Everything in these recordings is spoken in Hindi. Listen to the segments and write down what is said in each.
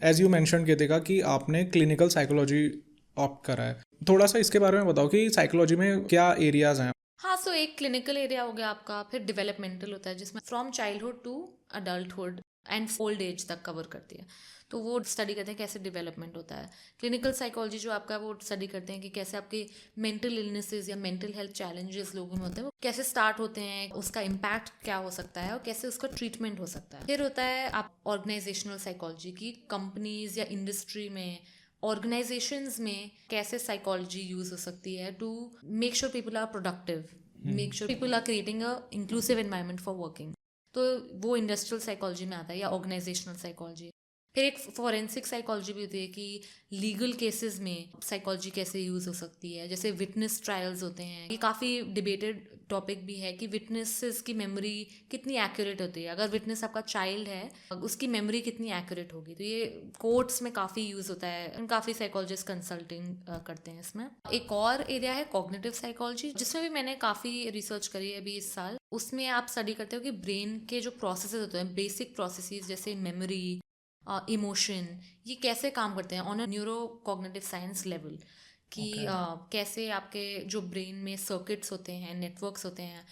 एज यू मेंशन कृतिका कि आपने क्लिनिकल साइकोलॉजी ऑप्ट करा है, थोड़ा सा इसके बारे में बताओ कि साइकोलॉजी में क्या एरियाज हैं। हाँ, सो एक क्लिनिकल एरिया हो गया आपका, फिर डेवलपमेंटल होता है जिसमें from childhood to adulthood and old age तक कवर करती है। तो वो स्टडी करते हैं कैसे डेवलपमेंट होता है। क्लिनिकल साइकोलॉजी जो आपका, वो स्टडी करते हैं कि कैसे आपके मेंटल इलनेसेस या मेंटल हेल्थ चैलेंजेस लोगों में होते हैं, वो कैसे स्टार्ट होते हैं, उसका इम्पैक्ट क्या हो सकता है और कैसे उसका ट्रीटमेंट हो सकता है। फिर होता है आप ऑर्गेनाइजेशनल साइकोलॉजी की, कंपनीज या इंडस्ट्री में, ऑर्गेनाइजेशंस में कैसे साइकोलॉजी यूज हो सकती है to make sure people are productive, make sure people are creating a inclusive environment for working. तो वो इंडस्ट्रियल साइकोलॉजी में आता है, या ऑर्गेनाइजेशनल साइकोलॉजी। फिर एक फॉरेंसिक साइकोलॉजी भी होती है कि लीगल केसेस में साइकोलॉजी कैसे यूज हो सकती है, जैसे विटनेस ट्रायल्स होते हैं। ये काफ़ी डिबेटेड टॉपिक भी है कि विटनेसेस की मेमोरी कितनी एक्यूरेट होती है। अगर विटनेस आपका चाइल्ड है, उसकी मेमोरी कितनी एक्यूरेट होगी। तो ये कोर्ट्स में काफ़ी यूज होता है, काफ़ी साइकोलॉजिस्ट कंसल्टिंग करते हैं इसमें। एक और एरिया है कॉग्निटिव साइकोलॉजी, जिसमें भी मैंने काफ़ी रिसर्च करी है अभी इस साल। उसमें आप स्टडी करते हो कि ब्रेन के जो प्रोसेसेस होते हैं, बेसिक प्रोसेसेस जैसे मेमोरी, इमोशन, ये कैसे काम करते हैं on a neuro cognitive science level. कि ओके। कैसे आपके जो ब्रेन में सर्किट्स होते हैं, नेटवर्क्स होते हैं,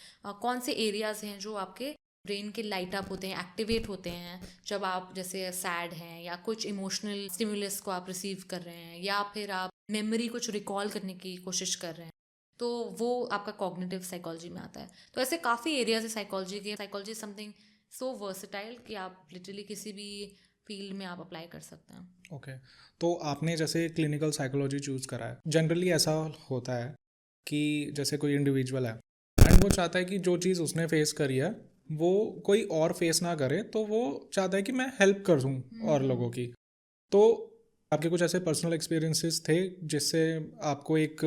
कौन से एरियाज हैं जो आपके ब्रेन के लाइट अप होते हैं, एक्टिवेट होते हैं जब आप जैसे सैड हैं, या कुछ इमोशनल स्टिमुलस को आप रिसीव कर रहे हैं, या फिर आप मेमोरी कुछ रिकॉल करने की कोशिश कर रहे हैं। तो वो आपका कॉग्निटिव साइकोलॉजी में आता है। तो ऐसे काफ़ी एरियाज है साइकोलॉजी के। साइकोलॉजी समथिंग सो वर्सेटाइल कि आप लिटरली किसी भी फील्ड में आप अप्लाई कर सकते हैं। ओके, तो आपने जैसे क्लिनिकल साइकोलॉजी चूज़ करा है, जनरली ऐसा होता है कि जैसे कोई इंडिविजुअल है एंड वो चाहता है कि जो चीज़ उसने फेस करी है वो कोई और फेस ना करे, तो वो चाहता है कि मैं हेल्प कर दूँ और लोगों की। तो आपके कुछ ऐसे पर्सनल एक्सपीरियंसेस थे जिससे आपको एक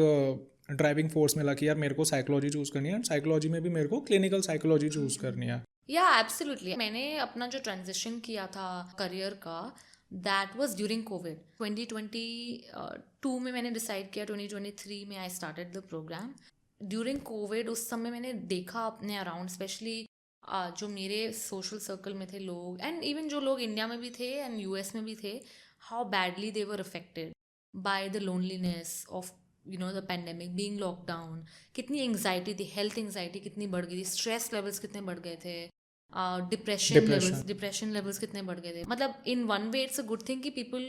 ड्राइविंग फोर्स मिला कि यार मेरे को साइकोलॉजी चूज़ करनी है एंड साइकोलॉजी में भी मेरे को क्लिनिकल साइकोलॉजी चूज़ करनी है। या एब्सोल्युटली, मैंने अपना जो ट्रांजिशन किया था करियर का, दैट वाज ड्यूरिंग कोविड 2022 में। मैंने डिसाइड किया 2023 में I started the programme during COVID. उस समय मैंने देखा अपने अराउंड, स्पेशली जो मेरे सोशल सर्कल में थे लोग, एंड इवन जो लोग इंडिया में भी थे एंड यूएस में भी थे, how badly they were affected by the loneliness of the pandemic, being lockdown. कितनी एंग्जाइटी थी, हेल्थ एंग्जाइटी कितनी बढ़ गई थी, स्ट्रेस लेवल्स कितने बढ़ गए थे, डिप्रेशन। डिप्रेशन लेवल्स कितने बढ़ गए थे। मतलब in one way it's a good thing कि पीपल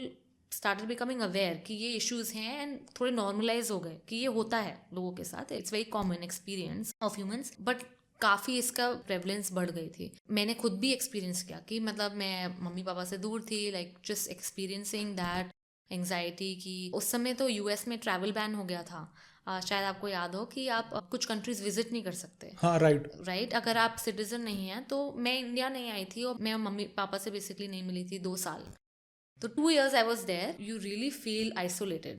स्टार्टेड बिकमिंग अवेयर कि ये इश्यूज हैं, एंड थोड़े नॉर्मलाइज हो गए कि ये होता है लोगों के साथ, it's very common experience of humans. But काफ़ी इसका प्रेवलेंस बढ़ गई थी। मैंने खुद भी एक्सपीरियंस किया कि मतलब मैं मम्मी पापा से दूर थी, like just experiencing that anxiety की। उस समय तो यूएस में ट्रैवल बैन हो गया था। शायद आपको याद हो कि आप कुछ कंट्रीज विजिट नहीं कर सकते। हाँ, राइट। राइट, अगर आप सिटीजन नहीं हैं। तो मैं इंडिया नहीं आई थी और मैं मम्मी पापा से बेसिकली नहीं मिली थी 2 साल। तो 2 years I was there, you really feel isolated.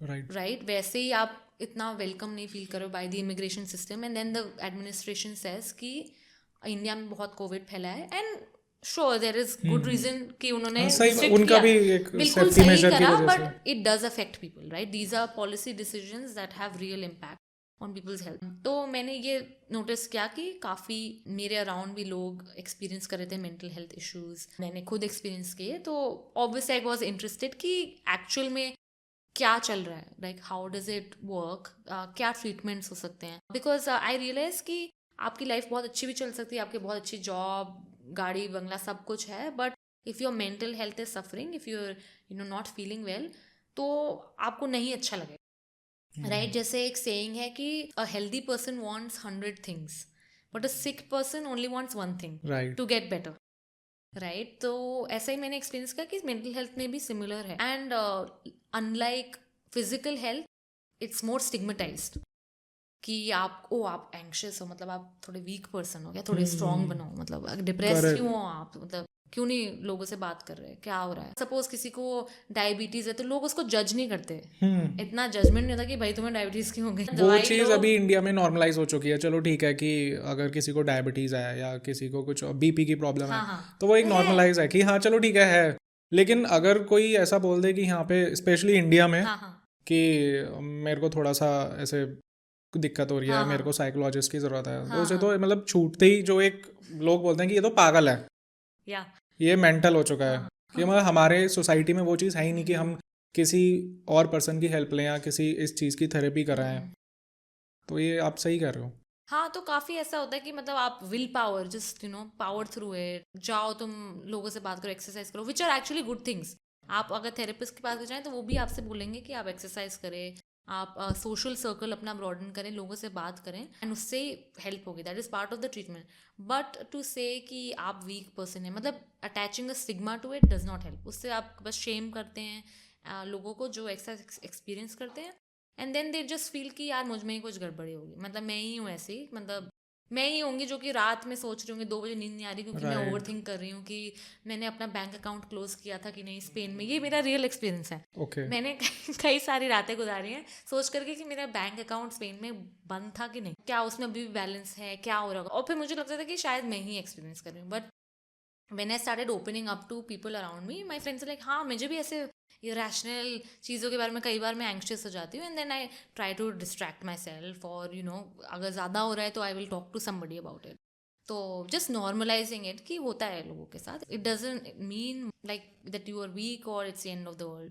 Right. Right, वैसे ही आप इतना वेलकम नहीं फील करो by the immigration system, and then the administration says कि इंडिया में बहुत कोविड फैला है। And sure there is good reason कि उन्होंने हाँ, सही, रिस्ट्रिक्ट उनका किया। भी एक बिल्कुल सेफ्टी सही मेजर की करा, वजह से। But it does affect people, right. These are policy decisions that have real impact on people's health. तो मैंने ये नोटिस किया कि काफ़ी मेरे अराउंड भी लोग एक्सपीरियंस कर रहे थे मेंटल हेल्थ इश्यूज। मैंने खुद एक्सपीरियंस किए, तो ऑब्वियसली आई वॉज इंटरेस्टेड कि एक्चुअल में क्या चल रहा है, like how does it work, क्या ट्रीटमेंट्स हो सकते हैं। बिकॉज आई रियलाइज कि आपकी लाइफ बहुत अच्छी भी चल सकती है, आपकी बहुत अच्छी जॉब, गाड़ी बंगला सब कुछ है, but if your mental health is suffering, if you're not feeling well, तो आपको नहीं अच्छा लगेगा। राइट, जैसे एक सेइंग है कि a healthy person wants 100 things, but a sick person only wants one thing, right. To get better. Right, तो ऐसा ही मैंने एक्सपीरियंस किया कि मेंटल हेल्थ में भी सिमिलर है। And unlike physical health, it's more stigmatised कि आप एंग्शियस हो, मतलब आप थोड़े वीक पर्सन हो, क्या थोड़े स्ट्रांग बनो, मतलब डिप्रेस क्यों करेक्ट। हो आप, मतलब क्यों नहीं लोगों से बात कर रहे, क्या हो रहा है। सपोज किसी को डायबिटीज है तो लोग उसको जज नहीं करते, इतना जजमेंट नहीं होता कि भाई तुम्हें डायबिटीज क्यों हो गई, वो दवाई लो। चीज़ अभी इंडिया में नॉर्मलाइज हो चुकी है, चलो ठीक है कि अगर किसी को डायबिटीज़ है या किसी को कुछ बीपी की प्रॉब्लम है हाँ हाँ, तो वो एक है। नॉर्मलाइज है कि हाँ चलो ठीक है। लेकिन अगर कोई ऐसा बोल दे कि यहाँ पे स्पेशली इंडिया में हाँ हाँ कि मेरे को थोड़ा सा ऐसे दिक्कत हो रही है, हाँ मेरे को हाँ साइकोलॉजिस्ट की ज़रूरत है, तो हाँ उसे हाँ, तो मतलब छूटते ही जो एक लोग बोलते हैं कि ये तो पागल है, या ये मेंटल हो चुका हाँ है। हाँ। कि मतलब हमारे सोसाइटी में वो चीज़ है ही नहीं कि हम किसी और पर्सन की हेल्प लें या किसी इस चीज़ की थेरेपी कराएं। तो ये आप सही कर रहे हो। हाँ, तो काफ़ी ऐसा होता है कि मतलब आप will power just power through it जाओ, तुम लोगों से बात करो, एक्सरसाइज करो, which are actually good things. आप अगर थेरेपिस्ट के पास जाएं तो वो भी आपसे बोलेंगे कि आप एक्सरसाइज करें, आप सोशल सर्कल अपना ब्रॉडन करें, लोगों से बात करें, एंड उससे हेल्प होगी, that is part of the treatment. But to say कि आप वीक पर्सन है, मतलब attaching a stigma to it does not help. उससे आप बस शेम करते हैं लोगों को जो एक्सरसाइज एक्सपीरियंस करते हैं, and then they just feel कि यार मुझ में ही कुछ गड़बड़ी होगी, मतलब मैं ही हूँ ऐसी, मतलब मैं ही होंगी जो कि रात में सोच रही हूँ कि 2 बजे नींद नहीं आ रही क्योंकि मैं ओवर राइट। थिंक कर रही हूँ कि मैंने अपना बैंक अकाउंट क्लोज किया था कि नहीं स्पेन में। ये मेरा रियल एक्सपीरियंस है। ओके। मैंने कई सारी रातें गुजारी हैं सोच करके कि मेरा बैंक अकाउंट स्पेन में बंद था कि नहीं, क्या उसमें अभी भी बैलेंस है, क्या हो रहा होगा, और फिर मुझे लगता था कि शायद मैं ही एक्सपीरियंस कर रही हूँ। But when I started opening up to people around me, my friends are like, हाँ मुझे भी ऐसे irrational चीज़ों के बारे में कई बार मैं anxious हो जाती हूँ, and then I try to distract myself, और अगर ज़्यादा हो रहा है तो I will talk to somebody about it. तो just normalizing it कि होता है लोगों के साथ, it doesn't mean like that you are weak or it's the end of the world.